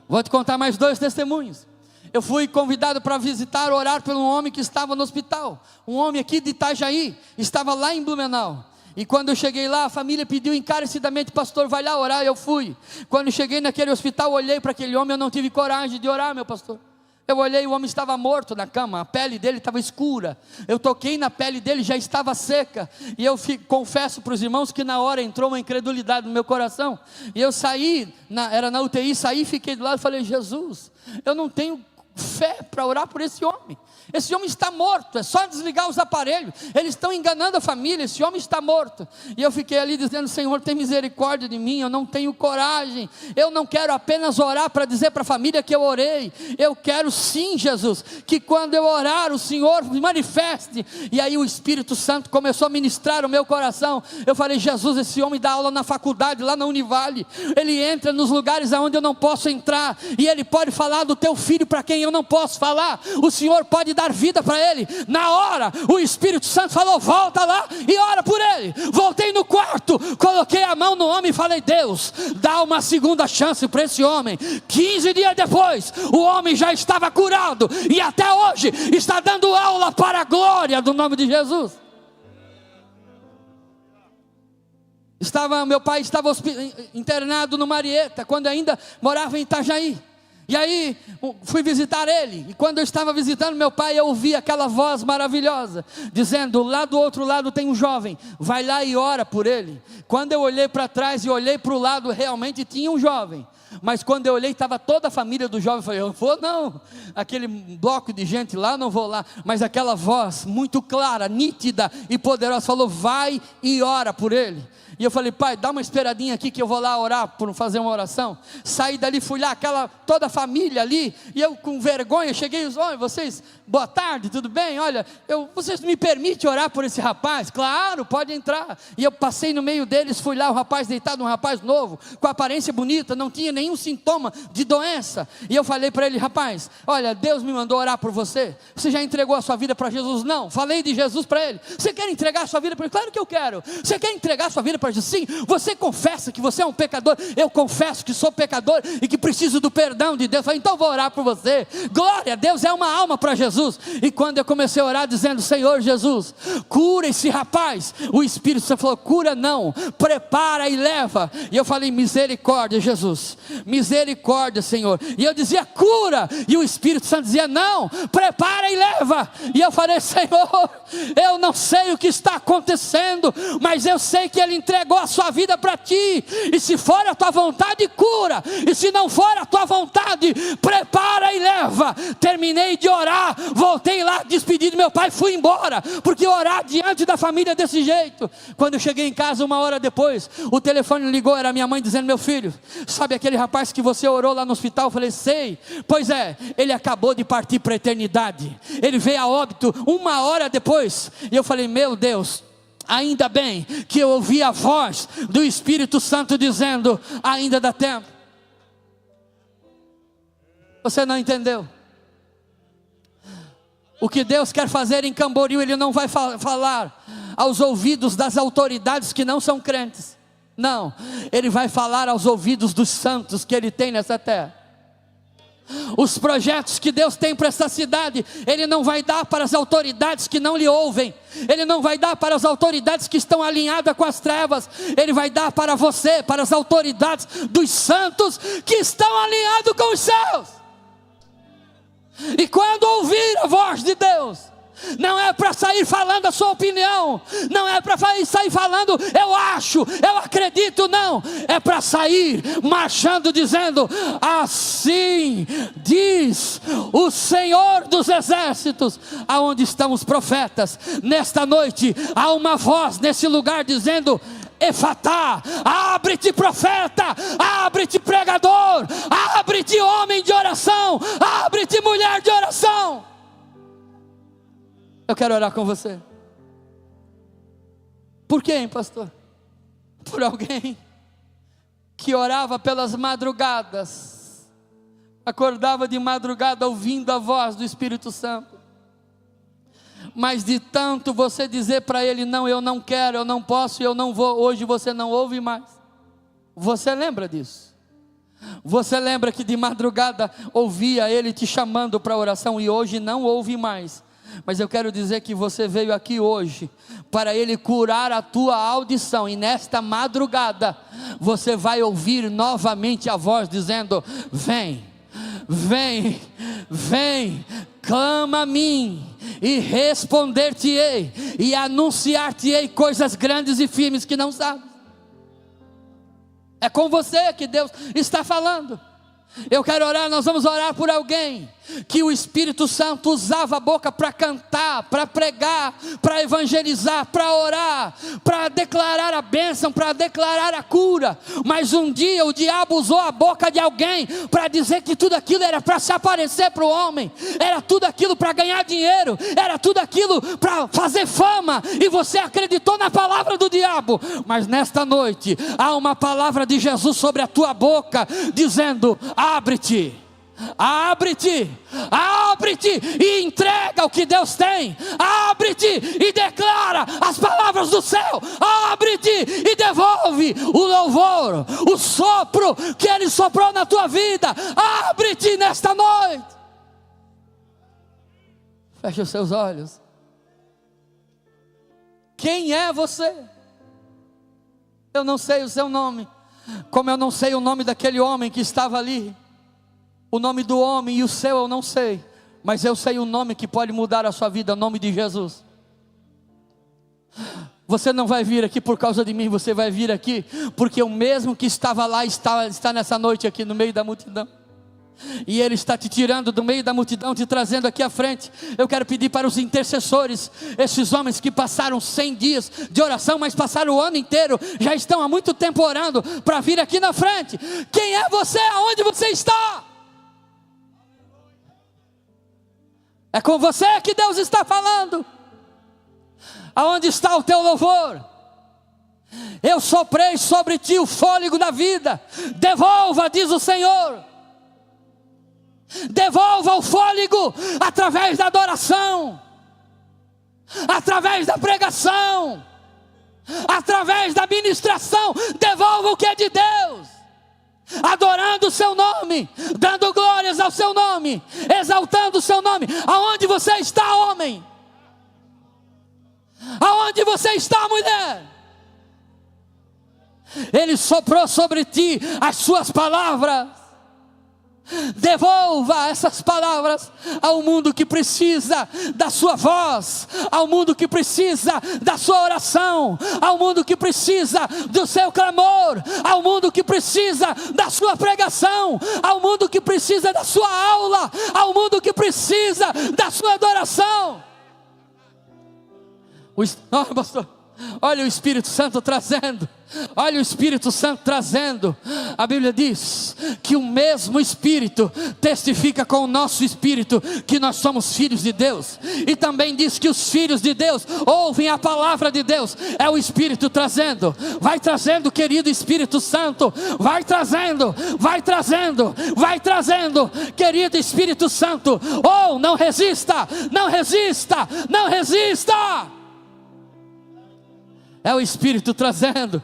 Vou te contar mais dois testemunhos. Eu fui convidado para visitar, orar por um homem que estava no hospital, um homem aqui de Itajaí, estava lá em Blumenau. E quando eu cheguei lá, a família pediu encarecidamente: pastor, vai lá orar. Eu fui. Quando eu cheguei naquele hospital, olhei para aquele homem, eu não tive coragem de orar, meu pastor. Eu olhei, o homem estava morto na cama, a pele dele estava escura, eu toquei na pele dele, já estava seca, e eu confesso para os irmãos que na hora entrou uma incredulidade no meu coração, e eu saí, era na UTI, saí, fiquei do lado e falei: Jesus, eu não tenho fé para orar por esse homem. Esse homem está morto, é só desligar os aparelhos. Eles estão enganando a família, esse homem está morto. E eu fiquei ali dizendo: Senhor, tem misericórdia de mim, eu não tenho coragem. Eu não quero apenas orar para dizer para a família que eu orei. Eu quero sim, Jesus, que quando eu orar o Senhor me manifeste. E aí o Espírito Santo começou a ministrar o meu coração. Eu falei: Jesus, esse homem dá aula na faculdade, lá na Univale. Ele entra nos lugares aonde eu não posso entrar, e ele pode falar do teu filho para quem eu não posso falar. O Senhor pode dar vida para ele. Na hora o Espírito Santo falou: volta lá e ora por ele. Voltei no quarto, coloquei a mão no homem e falei: Deus, dá uma segunda chance para esse homem. 15 dias depois, o homem já estava curado, e até hoje está dando aula para a glória do nome de Jesus. Meu pai estava internado no Marieta, quando ainda morava em Itajaí. E aí fui visitar ele, e quando eu estava visitando meu pai, eu ouvi aquela voz maravilhosa, dizendo: lá do outro lado tem um jovem, vai lá e ora por ele. Quando eu olhei para trás e olhei para o lado, realmente tinha um jovem. Mas quando eu olhei, estava toda a família do jovem. Eu falei: eu não vou não, aquele bloco de gente lá, não vou lá. Mas aquela voz muito clara, nítida e poderosa falou: vai e ora por ele. E eu falei: pai, dá uma esperadinha aqui que eu vou lá orar, por fazer uma oração. Saí dali, fui lá, toda a família ali, e eu com vergonha cheguei: olha, vocês, boa tarde, tudo bem? Olha, vocês me permitem orar por esse rapaz? Claro, pode entrar. E eu passei no meio deles, fui lá, o rapaz deitado, um rapaz novo, com aparência bonita, não tinha nenhum sintoma de doença. E eu falei para ele: rapaz, olha, Deus me mandou orar por você. Você já entregou a sua vida para Jesus? Não. Falei de Jesus para ele. Você quer entregar a sua vida para ele? Claro que eu quero. Você quer entregar a sua vida para Jesus? Sim. Você confessa que você é um pecador? Eu confesso que sou pecador e que preciso do perdão de Deus. Eu falei: então vou orar por você. Glória a Deus, é uma alma para Jesus. E quando eu comecei a orar dizendo: Senhor Jesus, cura esse rapaz, o Espírito Santo falou: cura não, prepara e leva. E eu falei: misericórdia, Jesus, misericórdia, Senhor. E eu dizia: cura, e o Espírito Santo dizia: não, prepara e leva. E eu falei: Senhor, eu não sei o que está acontecendo, mas eu sei que Ele entregou a sua vida para Ti, e se for a Tua vontade, cura, e se não for a Tua vontade, prepara e leva. Terminei de orar, voltei lá, despedi do meu pai, fui embora, porque orar diante da família desse jeito. Quando eu cheguei em casa, uma hora depois, o telefone ligou, era minha mãe dizendo: meu filho, sabe aquele rapaz que você orou lá no hospital? Eu falei: sei. Pois é, ele acabou de partir para a eternidade, ele veio a óbito uma hora depois. E eu falei: meu Deus, ainda bem que eu ouvi a voz do Espírito Santo dizendo: ainda dá tempo. Você não entendeu? O que Deus quer fazer em Camboriú, Ele não vai falar aos ouvidos das autoridades que não são crentes. Não, Ele vai falar aos ouvidos dos santos que Ele tem nessa terra. Os projetos que Deus tem para essa cidade, Ele não vai dar para as autoridades que não lhe ouvem. Ele não vai dar para as autoridades que estão alinhadas com as trevas. Ele vai dar para você, para as autoridades dos santos que estão alinhados com os céus. E quando ouvir a voz de Deus, não é para sair falando a sua opinião, não é para sair falando eu acho, eu acredito, não. É para sair marchando dizendo: assim diz o Senhor dos exércitos. Aonde estão os profetas? Nesta noite há uma voz nesse lugar dizendo: Efatá, abre-te profeta, abre-te pregador, abre-te homem de oração, abre-te mulher de oração. Eu quero orar com você. Por quem, pastor? Por alguém que orava pelas madrugadas, acordava de madrugada ouvindo a voz do Espírito Santo, mas de tanto você dizer para ele: não, eu não quero, eu não posso, eu não vou, hoje você não ouve mais. Você lembra disso? Você lembra que de madrugada ouvia ele te chamando para oração e hoje não ouve mais? Mas eu quero dizer que você veio aqui hoje para Ele curar a tua audição, e nesta madrugada você vai ouvir novamente a voz dizendo: vem, vem, vem, clama a mim e responder-te-ei e anunciar-te-ei coisas grandes e firmes que não sabes. É com você que Deus está falando. Eu quero orar, nós vamos orar por alguém que o Espírito Santo usava a boca para cantar, para pregar, para evangelizar, para orar, para declarar a bênção, para declarar a cura, mas um dia o diabo usou a boca de alguém para dizer que tudo aquilo era para se aparecer para o homem, era tudo aquilo para ganhar dinheiro, era tudo aquilo para fazer fama, e você acreditou na palavra do diabo. Mas nesta noite há uma palavra de Jesus sobre a tua boca, dizendo: abre-te, abre-te, abre-te e entrega o que Deus tem, abre-te e declara as palavras do céu, abre-te e devolve o louvor, o sopro que Ele soprou na tua vida. Abre-te nesta noite. Feche os seus olhos. Quem é você? Eu não sei o seu nome, como eu não sei o nome daquele homem que estava ali. O nome do homem e o seu eu não sei, mas eu sei o nome que pode mudar a sua vida, o nome de Jesus. Você não vai vir aqui por causa de mim, você vai vir aqui porque o mesmo que estava lá está nessa noite aqui no meio da multidão. E Ele está te tirando do meio da multidão, te trazendo aqui à frente. Eu quero pedir para os intercessores, esses homens que passaram 100 dias de oração, mas passaram o ano inteiro, já estão há muito tempo orando, para vir aqui na frente. Quem é você? Aonde você está? É com você que Deus está falando. Aonde está o teu louvor? Eu soprei sobre ti o fôlego da vida. Devolva, diz o Senhor. Devolva o fôlego através da adoração, através da pregação, através da ministração. Devolva o que é de Deus, adorando o seu nome, dando glórias ao seu nome, exaltando o seu nome. Aonde você está, homem? Aonde você está, mulher? Ele soprou sobre ti as suas palavras. Devolva essas palavras ao mundo que precisa da sua voz, ao mundo que precisa da sua oração, ao mundo que precisa do seu clamor, ao mundo que precisa da sua pregação, ao mundo que precisa da sua aula, ao mundo que precisa da sua adoração. Pastor, olha o Espírito Santo trazendo. Olha o Espírito Santo trazendo. A Bíblia diz que o mesmo Espírito testifica com o nosso espírito que nós somos filhos de Deus. E também diz que os filhos de Deus ouvem a palavra de Deus. É o Espírito trazendo. Vai trazendo, querido Espírito Santo. Vai trazendo, vai trazendo, vai trazendo, querido Espírito Santo. Oh, não resista, não resista, não resista. É o Espírito trazendo,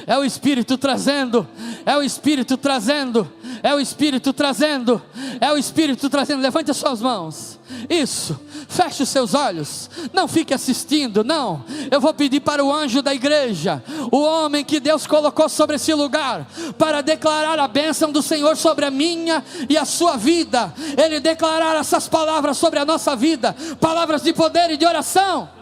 é o Espírito trazendo, é o Espírito trazendo, é o Espírito trazendo, é o Espírito trazendo. Levante as suas mãos, isso, feche os seus olhos, não fique assistindo, não. Eu vou pedir para o anjo da igreja, o homem que Deus colocou sobre esse lugar, para declarar a bênção do Senhor sobre a minha e a sua vida. Ele declarar essas palavras sobre a nossa vida, palavras de poder e de oração.